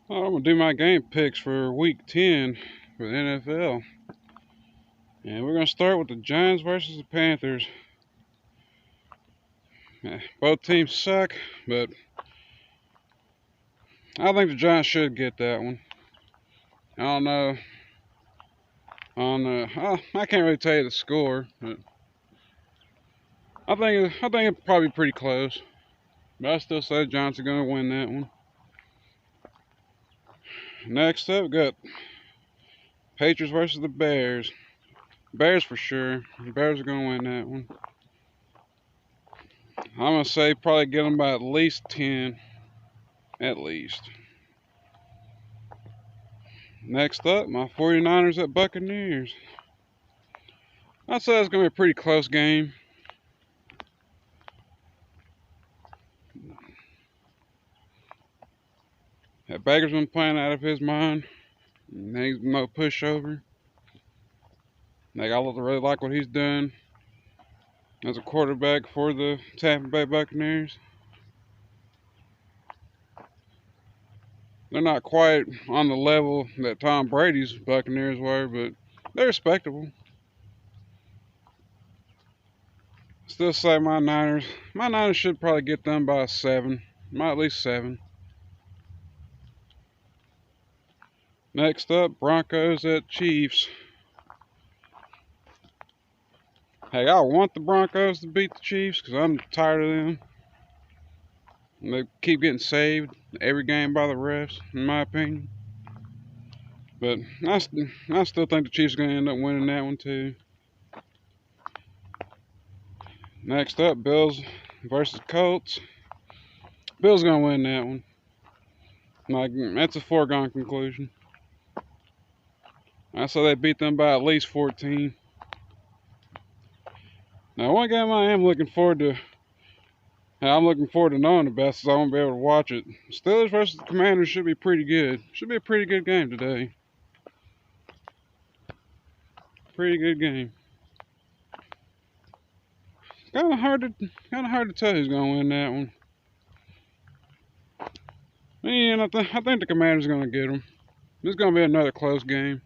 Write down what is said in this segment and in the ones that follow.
Well, I'm gonna do my game picks for week 10 for the NFL. And we're gonna start with the Giants versus the Panthers. Both teams suck, but I think the Giants should get that one. I don't know. I can't really tell you the score, but I think it's probably pretty close. But I still say the Giants are gonna win that one. Next up, we got Patriots versus the Bears. Bears for sure. The Bears are gonna win that one. I'm gonna say probably get them by at least 10. At least. Next up, my 49ers at Buccaneers. I'd say it's going to be a pretty close game. That Baker's been playing out of his mind. He's no pushover. I really like what he's done as a quarterback for the Tampa Bay Buccaneers. They're not quite on the level that Tom Brady's Buccaneers were, but they're respectable. Still say my Niners. My Niners should probably get them by 7. At least 7. Next up, Broncos at Chiefs. Hey, I want the Broncos to beat the Chiefs because I'm tired of them. They keep getting saved every game by the refs, in my opinion. But I still think the Chiefs are going to end up winning that one too. Next up, Bills versus Colts. Bills going to win that one. That's a foregone conclusion. I say they beat them by at least 14. Now, one game I'm looking forward to knowing the best, so I won't be able to watch it. Steelers versus the Commanders should be pretty good. Should be a pretty good game today. Pretty good game. Kind of hard to tell who's gonna win that one. Man, I think the Commanders are gonna get them. This is gonna be another close game,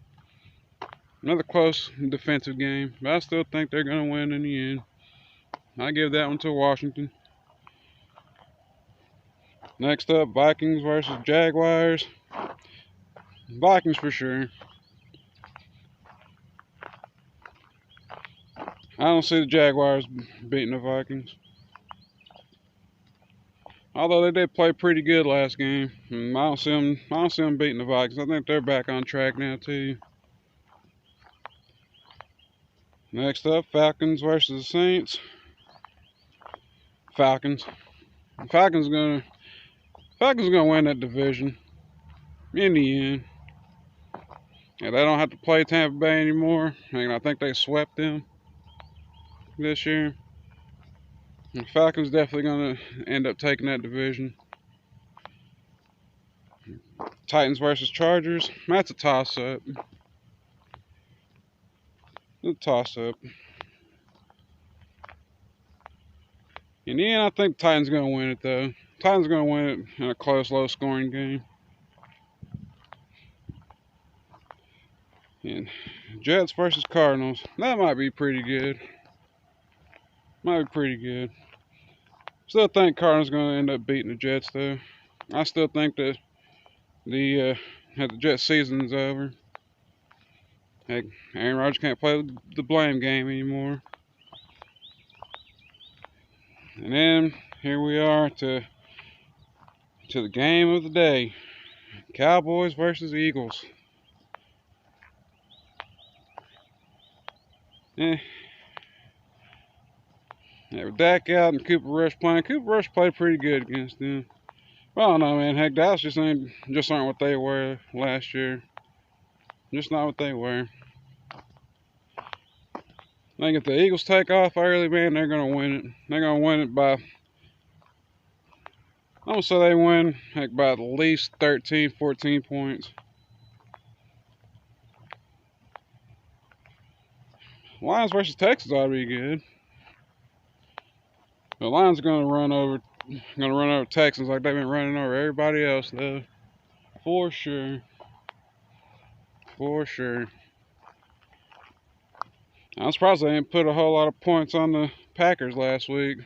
another close defensive game. But I still think they're gonna win in the end. I give that one to Washington. Next up, Vikings versus Jaguars. Vikings for sure. I don't see the Jaguars beating the Vikings. Although they did play pretty good last game, I don't see them beating the Vikings. I think they're back on track now too. Next up, Falcons versus the Saints. Falcons. Falcons gonna win that division in the end. Yeah, they don't have to play Tampa Bay anymore. I think they swept them this year. The Falcons definitely gonna end up taking that division. Titans versus Chargers. That's a toss-up. In the end, I think the Titans gonna win it though. Titans gonna win it in a close, low-scoring game. And Jets versus Cardinals. That might be pretty good. Still think Cardinals gonna end up beating the Jets though. I still think that the Jets season's over. Heck, Aaron Rodgers can't play the blame game anymore. And then here we are to the game of the day. Cowboys versus Eagles. Yeah, with Dak out and Cooper Rush playing. Cooper Rush played pretty good against them. Well, I don't know, man. Heck, Dallas just aren't what they were last year. Just not what they were. I think if the Eagles take off early, man, they're going to win it. They're going to win it by, I'm going to say they win by at least 13, 14 points. Lions versus Texans ought to be good. The Lions are going to run over Texans like they've been running over everybody else, though. For sure. For sure. I'm surprised they didn't put a whole lot of points on the Packers last week.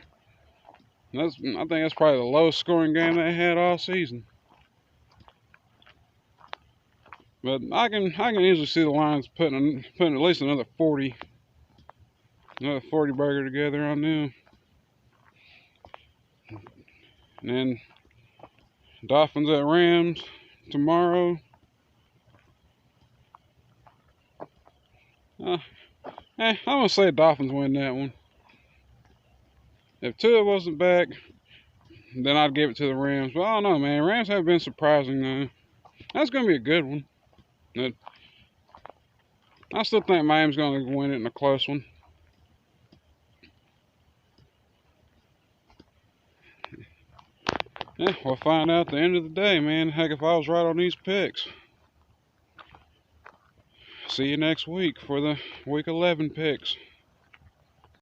I think that's probably the lowest scoring game they had all season. But I can easily see the Lions putting at least another 40 burger together on them. And then Dolphins at Rams tomorrow. I'm gonna say Dolphins win that one. If Tua wasn't back, then I'd give it to the Rams. But I don't know, man. Rams have been surprising though. That's gonna be a good one. But I still think Miami's gonna win it in a close one. Yeah, we'll find out at the end of the day, man. Heck, if I was right on these picks. See you next week for the Week 11 picks.